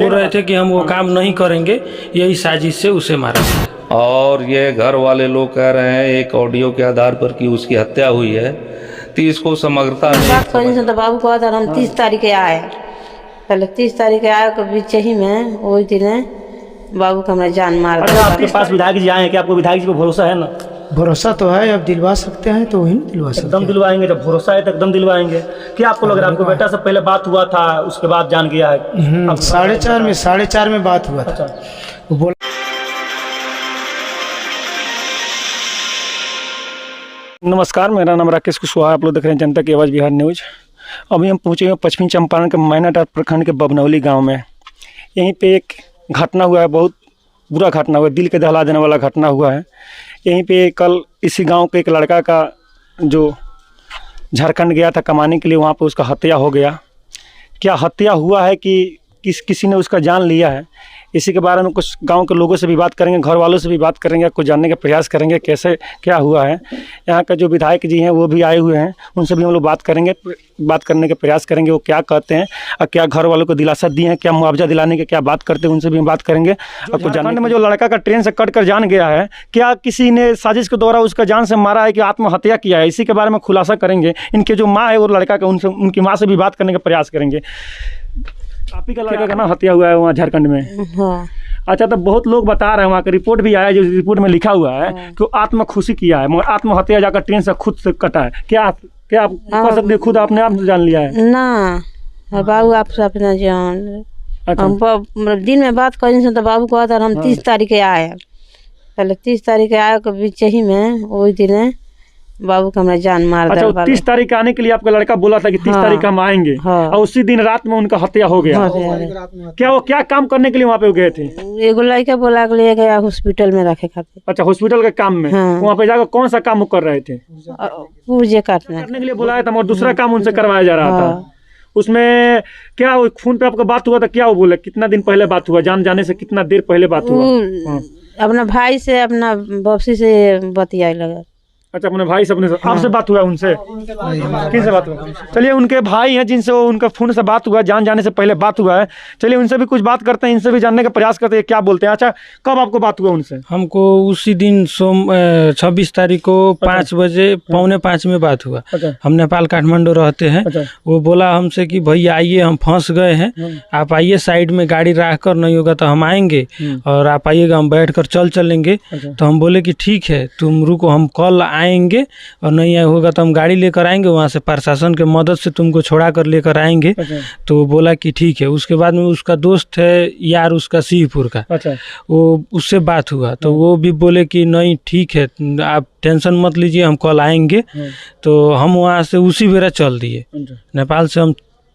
बोल रहे थे कि हम वो काम नहीं करेंगे, यही साजिश से उसे मारा। और ये घर वाले लोग कह रहे हैं एक ऑडियो के आधार पर कि उसकी हत्या हुई है, तो इसको समग्रता बात करने से तो बाबू को आता हम 30 तारीख के आए, पहले 30 तारीख के आए के बीच ही में वही दिन बाबू का हमारा जान मार दिया। आपके पास विधायक जी आए हैं कि आपको विधायक जी पर भरोसा है ना? भरोसा तो है, अब दिलवा सकते हैं तो वही दिलवा सकते एकदम दिलवाएंगे, जब भरोसा है तो एकदम दिलवाएंगे। क्या आपको लग रहा है आपको बेटा से पहले बात हुआ था उसके बाद जान गया है? हैं। 4:30 में बात हुआ था। वो बोला नमस्कार, मेरा नाम राकेश कुशवाहा, आप लोग देख रहे हैं जनता की आवाज़ बिहार न्यूज। अभी हम पहुँचे हैं पश्चिमी चंपारण के मैनाटार प्रखंड के बबनौली गांव में। यहीं पे एक घटना हुआ है, बहुत बुरा घटना हुआ है, दिल के दहला देने वाला घटना हुआ है। यहीं पे कल इसी गांव के एक लड़का का जो झारखंड गया था कमाने के लिए, वहाँ पे उसका हत्या हो गया। क्या हत्या हुआ है कि किसी ने उसका जान लिया है, इसी के बारे में कुछ गांव के लोगों से भी बात करेंगे, घर वालों से भी बात करेंगे, कुछ जानने का प्रयास करेंगे कैसे क्या हुआ है। यहाँ का जो विधायक जी हैं वो भी आए हुए हैं, उनसे भी हम लोग बात करेंगे, बात करने का प्रयास करेंगे वो क्या कहते हैं और क्या घर वालों को दिलासा दिए हैं, क्या मुआवजा दिलाने के क्या बात करते हैं, उनसे भी हम बात करेंगे। और कुछ जानने में जो लड़का का ट्रेन से कट कर जान गया है, क्या किसी ने साजिश के द्वारा उसका जान से मारा है कि आत्महत्या किया है, इसी के बारे में खुलासा करेंगे। इनके जो माँ है वो लड़का का, उनसे उनकी माँ से भी बात करने का प्रयास करेंगे। आप ही का लड़का का ना हत्या हुआ है वहाँ झारखंड में? हाँ। अच्छा, तो बहुत लोग बता रहे हैं, वहाँ का रिपोर्ट भी आया, जो रिपोर्ट में लिखा हुआ है कि वो आत्मखुशी किया है, मगर आत्महत्या जाकर ट्रेन से खुद से कटा है। क्या आप कर सकते हैं, खुद अपने आप जान लिया है ना? बाबू आपसे अपना जान। अच्छा। हम दिन में बात करने से तो बाबू को आता हम 30 तारीख के आए, पहले 30 तारीख के आए के बीच ही में वही दिन बाबू का हमारा जान मार दिया। अच्छा, 30 तारीख आने के लिए आपका लड़का बोला था कि 30 तारीख हम आएंगे, और उसी दिन रात में उनका हत्या हो गया। क्या वो क्या काम करने के लिए वहाँ पे गए थे? एगो लड़का बोला के ले गया हॉस्पिटल में रखे खातिर। अच्छा, हॉस्पिटल के काम में? वहाँ पे जाकर कौन सा काम कर रहे थे? पुर्जे करने के लिए बुलाया था, और दूसरा काम उनसे करवाया जा रहा था। उसमें क्या वो फोन पे आपका बात हुआ था, क्या वो बोले, कितना दिन पहले बात हुआ, जान जाने से कितना देर पहले बात हुआ? अपना भाई से, अपना बॉसी से बतिया लगा। अच्छा, अपने भाई से, अपने आपसे बात हुआ उनसे? किनसे बात हुआ? चलिए, उनके भाई हैं जिनसे वो उनका फोन से बात हुआ, जान जाने से पहले बात हुआ है। चलिए उनसे भी कुछ बात करते हैं, इनसे भी जानने का प्रयास करते हैं क्या बोलते हैं। अच्छा, कब आपको बात हुआ उनसे? हमको उसी दिन 26 तारीख को 5 बजे, 4:45 में बात हुआ। हम नेपाल काठमांडू रहते हैं। वो बोला हमसे कि भैया आइए, हम फंस गए हैं, आप आइए, साइड में गाड़ी रख कर, नहीं होगा तो हम आएंगे और आप आइएगा, हम बैठ कर चलेंगे। तो हम बोले कि ठीक है, तुम रुको, हम कल आएंगे और नहीं होगा तो हम गाड़ी लेकर आएंगे, वहाँ से प्रशासन के मदद से तुमको छोड़ा कर लेकर आएंगे। तो वो बोला कि ठीक है। उसके बाद में उसका दोस्त है यार उसका शिवपुर का, वो उससे बात हुआ तो वो भी बोले कि नहीं ठीक है, आप टेंशन मत लीजिए, हम कल आएंगे। तो हम वहाँ से उसी बेरा चल दिए। नेपाल से हम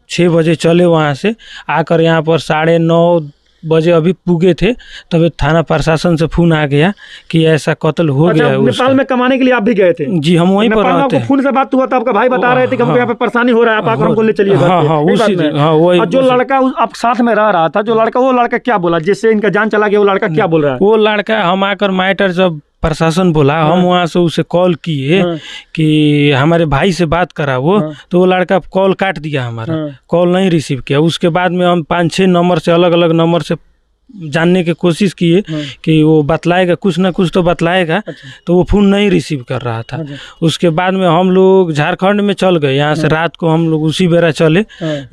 6 बजे चले, वहाँ से आकर यहाँ पर 9:30 बजे अभी पुगे थे, तब थाना प्रशासन से फोन आ गया कि ऐसा कत्ल हो गया है। नेपाल में कमाने के लिए आप भी गए थे? जी, हम वहीं पर रहते हैं। फोन से बात हुआ था, आपका भाई बता रहे थे कि हमको यहाँ पे परेशानी हो रहा है, आप आकर हमको ले चलिए। और जो लड़का आप साथ में रह रहा था, जो लड़का, वो लड़का क्या बोला जिससे इनका जान चला गया? वो लड़का क्या बोल रहा है? वो लड़का, हम आकर मैटर जब प्रशासन बोला, हम वहाँ से उसे कॉल किए कि हमारे भाई से बात करा वो, तो वो लड़का कॉल काट दिया, हमारा कॉल नहीं रिसीव किया। उसके बाद में हम 5-6 नंबर से, अलग अलग नंबर से जानने की कोशिश किए कि वो बतलाएगा, कुछ ना कुछ तो बतलाएगा। तो वो फ़ोन नहीं रिसीव कर रहा था। उसके बाद में हम लोग झारखंड में चल गए, यहाँ से रात को हम लोग उसी बेरा चले।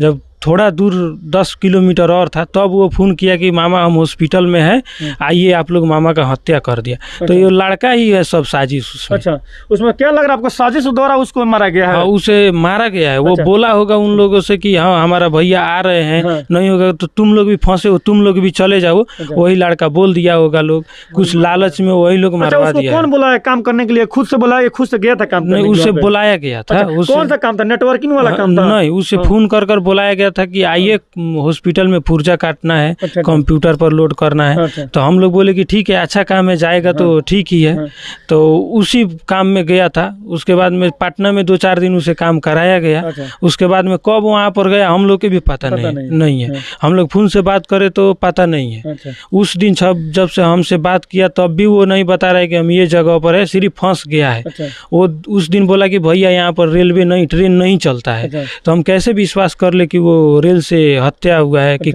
जब थोड़ा दूर 10 किलोमीटर और था, तब वो फ़ोन किया कि मामा हम हॉस्पिटल में है, आइए, आप लोग मामा का हत्या कर दिया। तो ये लड़का ही है सब साजिश उसमें। अच्छा, उसमें क्या लग रहा है आपको, साजिश द्वारा उसको मारा गया है? हाँ, उसे मारा गया है। वो बोला होगा उन लोगों से कि हाँ हमारा भैया आ रहे हैं, नहीं होगा तो तुम लोग भी फंसे हो, तुम लोग भी चले जाओ। वही लड़का बोल दिया होगा, लोग कुछ लालच में वही लोग मरवा दिया। कौन बोला है काम करने के लिए? खुद से बोला, खुद से गया था काम करने? नहीं, उसे बुलाया गया था। कौन सा काम था? नेटवर्किंग वाला काम था? नहीं, उसे फोन कर बुलाया गया था कि आइए, हॉस्पिटल में पुर्जा काटना है, कंप्यूटर पर लोड करना है। तो हम लोग बोले कि ठीक है, अच्छा काम है, जाएगा तो ठीक ही है। तो उसी काम में गया था। उसके बाद में पटना में 2-4 दिन उसे काम कराया गया। उसके बाद में कब वहाँ पर गया हम लोग के भी पता नहीं है। हम लोग फोन से बात करे तो पता नहीं है। उस दिन जब से हमसे बात किया तब भी वो नहीं बता रहा है कि हम ये जगह पर है, सिर्फ फंस गया है। वो उस दिन बोला कि भैया यहाँ पर रेलवे नहीं, ट्रेन नहीं चलता है। तो हम कैसे विश्वास कर ले कि वो रेल से हत्या हुआ है कि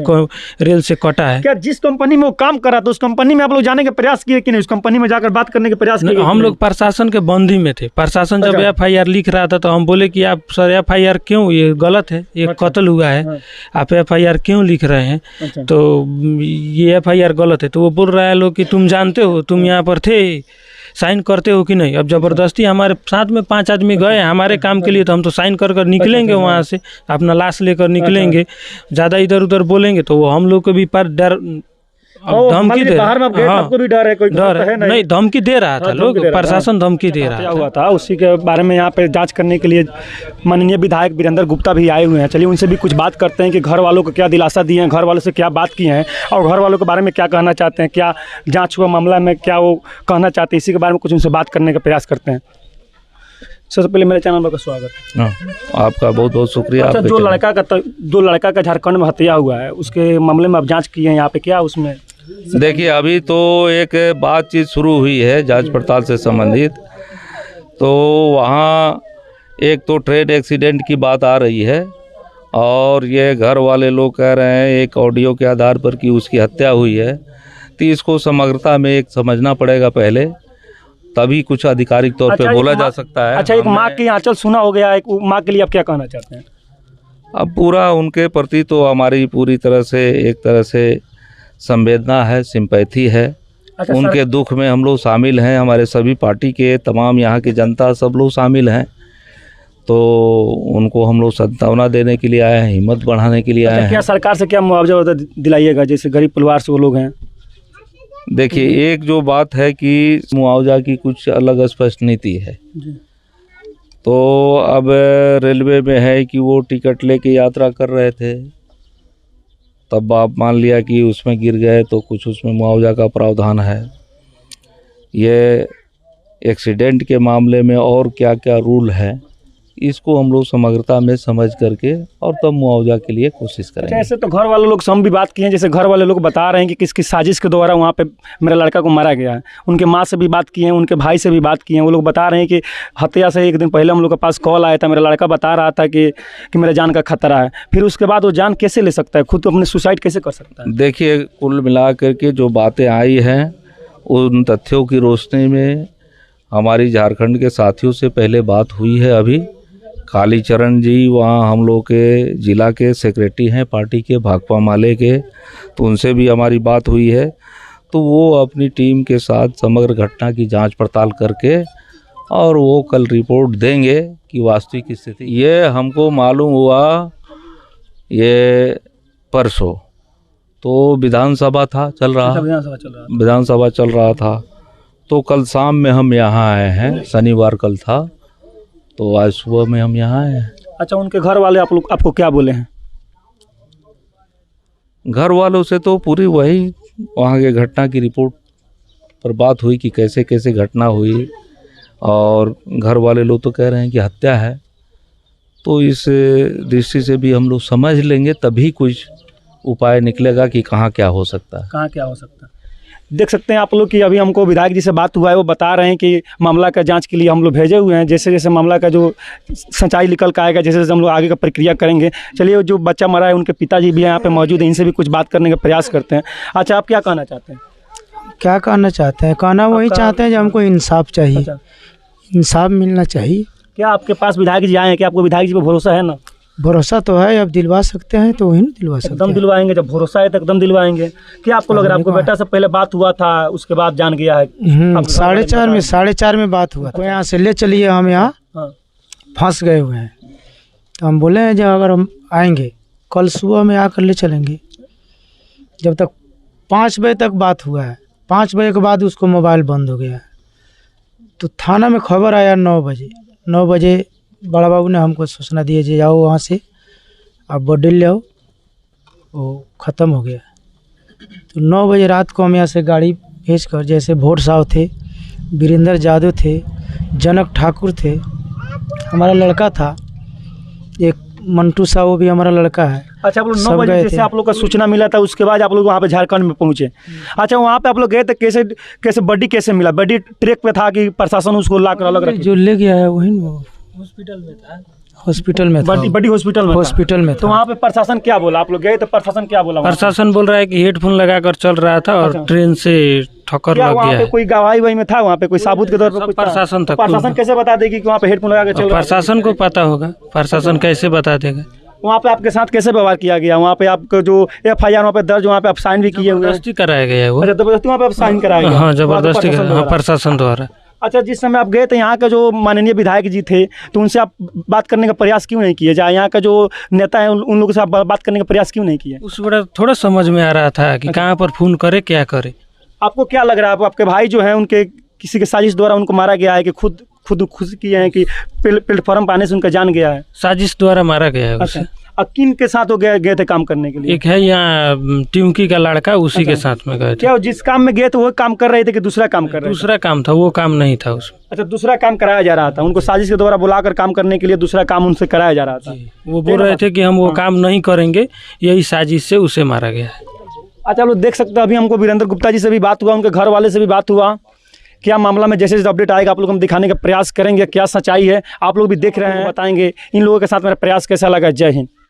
रेल से कटा है। क्या जिस कंपनी में वो काम कर रहा था उस कंपनी में आप लोग जाने के प्रयास किए कि नहीं? उस कंपनी में जाकर बात करने के प्रयास किए? हम लोग प्रशासन के बंदी में थे। प्रशासन जब FIR लिख रहा था तो हम बोले कि आप सर FIR क्यों, ये गलत है, ये कत्ल हुआ है, आप FIR क्यों लिख रहे हैं? तो ये FIR गलत है। तो वो बोल रहा है लोग कि तुम जानते हो, तुम यहाँ पर थे, साइन करते हो कि नहीं? अब ज़बरदस्ती हमारे साथ में 5 आदमी गए हमारे काम के लिए, तो हम तो साइन कर निकलेंगे वहाँ से, अपना लाश लेकर निकलेंगे। ज़्यादा इधर उधर बोलेंगे तो वो हम लोग को भी पर डर, धमकी दे, बाहर में आपको भी डर है? कोई डर है नहीं, धमकी दे रहा था लोग, प्रशासन धमकी दे रहा हुआ था। उसी के बारे में यहाँ पे जांच करने के लिए माननीय विधायक वीरेंद्र गुप्ता भी आए हुए हैं। चलिए उनसे भी कुछ बात करते हैं कि घर वालों को क्या दिलासा दिए हैं, घर वालों से क्या बात की हैं और घर वालों के बारे में क्या कहना चाहते हैं, क्या जाँच हुआ मामला में क्या वो कहना चाहते हैं, इसी के बारे में कुछ उनसे बात करने का प्रयास करते हैं। सबसे पहले मेरे चैनल पर स्वागत है। आपका बहुत बहुत शुक्रिया। अच्छा, दो लड़का का झारखंड में हत्या हुआ है, उसके मामले में आप जाँच किए हैं यहाँ पे, क्या उसमें? देखिए, अभी तो एक बातचीत शुरू हुई है जांच पड़ताल से संबंधित। तो वहाँ एक तो ट्रेन एक्सीडेंट की बात आ रही है और ये घर वाले लोग कह रहे हैं एक ऑडियो के आधार पर कि उसकी हत्या हुई है। तो इसको समग्रता में एक समझना पड़ेगा पहले, तभी कुछ आधिकारिक तौर पे बोला जा सकता है। अच्छा, एक माँ की आंचल सुना हो गया, एक माँ के लिए आप क्या कहना चाहते हैं? अब पूरा उनके प्रति तो हमारी पूरी तरह से एक तरह से संवेदना है, सिंपैथी है। अच्छा, उनके दुख में हम लोग शामिल हैं, हमारे सभी पार्टी के तमाम यहाँ की जनता सब लोग शामिल हैं। तो उनको हम लोग सांत्वना देने के लिए आए हैं, हिम्मत बढ़ाने के लिए आए हैं। क्या सरकार से क्या मुआवजा दिलाइएगा, जैसे गरीब परिवार से वो लोग हैं? देखिए, एक जो बात है कि मुआवजा की कुछ अलग स्पष्ट नीति है। तो अब रेलवे में है कि वो टिकट लेके यात्रा कर रहे थे, तब आप मान लिया कि उसमें गिर गए तो कुछ उसमें मुआवजा का प्रावधान है। ये एक्सीडेंट के मामले में और क्या क्या रूल है, इसको हम लोग समग्रता में समझ करके और तब मुआवजा के लिए कोशिश करेंगे। ऐसे तो घर वाले लोग से हम भी बात किए हैं, जैसे घर वाले लोग बता रहे हैं कि किस किस साजिश के द्वारा वहाँ पे मेरे लड़का को मारा गया है। उनके माँ से भी बात किए हैं, उनके भाई से भी बात किए हैं। वो लोग बता रहे हैं कि हत्या से एक दिन पहले हम लोग के पास कॉल आया था, मेरा लड़का बता रहा था कि मेरे जान का खतरा है। फिर उसके बाद वो जान कैसे ले सकता है, खुद तो अपने सुसाइड कैसे कर सकता है? देखिए, कुल मिला करके जो बातें आई हैं उन तथ्यों की रोशनी में हमारी झारखंड के साथियों से पहले बात हुई है। अभी कालीचरण जी वहाँ हम लोग के ज़िला के सेक्रेटरी हैं पार्टी के, भाकपा माले के, तो उनसे भी हमारी बात हुई है। तो वो अपनी टीम के साथ समग्र घटना की जांच पड़ताल करके और वो कल रिपोर्ट देंगे कि वास्तविक स्थिति। ये हमको मालूम हुआ ये परसों, तो विधानसभा चल रहा था। तो कल शाम में हम यहाँ आए हैं, शनिवार कल था, तो आज सुबह में हम यहाँ आए हैं। अच्छा, उनके घर वाले आपको क्या बोले हैं? घर वालों से तो पूरी वही वहाँ के घटना की रिपोर्ट पर बात हुई कि कैसे कैसे घटना हुई, और घर वाले लोग तो कह रहे हैं कि हत्या है। तो इस दृष्टि से भी हम लोग समझ लेंगे, तभी कुछ उपाय निकलेगा कि कहाँ क्या हो सकता है। देख सकते हैं आप लोग कि अभी हमको विधायक जी से बात हुआ है, वो बता रहे हैं कि मामला का जांच के लिए हम लोग भेजे हुए हैं। जैसे जैसे मामला का जो सच्चाई निकल कर आएगा, जैसे जैसे हम लोग आगे का प्रक्रिया करेंगे। चलिए, जो बच्चा मरा है उनके पिताजी भी यहाँ पे मौजूद हैं, इनसे भी कुछ बात करने का प्रयास करते हैं। अच्छा, आप क्या कहना चाहते हैं? क्या कहना चाहते हैं? कहना वही चाहते हैं जो हमको इंसाफ चाहिए, इंसाफ मिलना चाहिए। क्या आपके पास विधायक जी आए हैं? क्या आपको विधायक जी पर भरोसा है ना? भरोसा तो है, अब दिलवा सकते हैं तो वही ना दिलवा सकते हैं। एकदम दिलवाएंगे, जब भरोसा है तो एकदम दिलवाएंगे। क्या आपको लग रहा है आपको बेटा से पहले बात हुआ था, उसके बाद जान गया है? 4:30 में बात हुआ था। यहाँ से ले चलिए, हम यहाँ फंस गए हुए हैं। तो हम बोले हैं जब अगर हम आएंगे कल सुबह में आकर ले चलेंगे। जब तक 5 बजे तक बात हुआ है, 5 बजे के बाद उसको मोबाइल बंद हो गया है। तो थाना में खबर आया 9 बजे बड़ा बाबू ने हमको सूचना दिए जी जाओ वहाँ से आप बॉडी ले आओ, वो ख़त्म हो गया। तो 9 बजे रात को हम यहाँ से गाड़ी भेज कर, जैसे भोट साहब थे, वीरेंद्र यादव थे, जनक ठाकुर थे, हमारा लड़का था एक मंटू साहब, वो भी हमारा लड़का है। अच्छा, आप लोग 9 बजे जैसे आप लोग का सूचना मिला था, उसके बाद आप लोग वहाँ पे झारखंड में पहुँचे। अच्छा, वहाँ पे आप लोग गए तो कैसे बॉडी कैसे मिला? बॉडी ट्रैक पे था कि प्रशासन उसको ला कर अलग रखे? जो ले गया है वही हॉस्पिटल में था। हॉस्पिटल में था। बड़ी हॉस्पिटल में था। हॉस्पिटल में तो था। वहाँ पे प्रशासन क्या बोला? आप लोग गए तो प्रशासन क्या बोला? वहाँ पे? प्रशासन बोल रहा है कि हेडफोन लगाकर चल रहा था और अच्छा। ट्रेन से ठक्कर क्या लग वहाँ गया पे है। कोई गवाही वही में था? वहाँ पे कोई साबुत के तौर पर सब कुछ था? प्रशासन था। प्रशासन कैसे बता देगी कि वहाँ पे हेडफोन लगा के चल रहा है? प्रशासन को पता होगा, प्रशासन कैसे बता देगा। वहाँ पे आपके साथ कैसे व्यवहार किया गया? वहाँ पे आपको जो FIR वहाँ पे दर्ज, वहाँ पे आप साइन भी किए हुए हैं? जबरदस्ती कराया गया है वो। अच्छा, जबरदस्ती वहाँ पे आप साइन कराया गया? हाँ, जबरदस्ती प्रशासन हाँ, द्वारा। प्रशासन द्वारा। अच्छा, जिस समय आप गए थे यहाँ का जो माननीय विधायक जी थे, तो उनसे आप बात करने का प्रयास क्यों नहीं किए? जहाँ यहाँ का जो नेता है उन लोगों से आप बात करने का प्रयास क्यों नहीं किए? उस बड़ा थोड़ा समझ में आ रहा था कि कहाँ पर फोन करे, क्या करे। आपको क्या लग रहा है? आपके भाई जो हैं उनके किसी के साजिश द्वारा उनको मारा गया है कि खुद किए हैं कि प्लेटफॉर्म पाने से उनका जान गया है? साजिश द्वारा मारा गया है उसे। किन के साथ वो गए थे काम करने के लिए? एक है यहाँ टिमकी का लड़का, उसी के साथ में गए थे। क्या वो जिस काम में गए थे वो काम कर रहे थे कि दूसरा काम कर रहे थे? दूसरा काम था, वो काम नहीं था उसमें। अच्छा, दूसरा काम कराया जा रहा था उनको साजिश के द्वारा बुलाकर काम करने के लिए, दूसरा काम उनसे कराया जा रहा था। वो बोल रहे थे कि हम वो काम नहीं करेंगे, यही साजिश से उसे मारा गया है। अच्छा, लोग देख सकते हैं अभी हमको वीरेंद्र गुप्ता जी से भी बात हुआ, उनके घर वाले से भी बात हुआ। क्या मामला में जैसे जैसे अपडेट आएगा आप लोग हम दिखाने का प्रयास करेंगे, क्या सच्चाई है आप लोग भी देख रहे हैं, बताएंगे। इन लोगों के साथ मेरा प्रयास कैसा लगा। जय हिंद।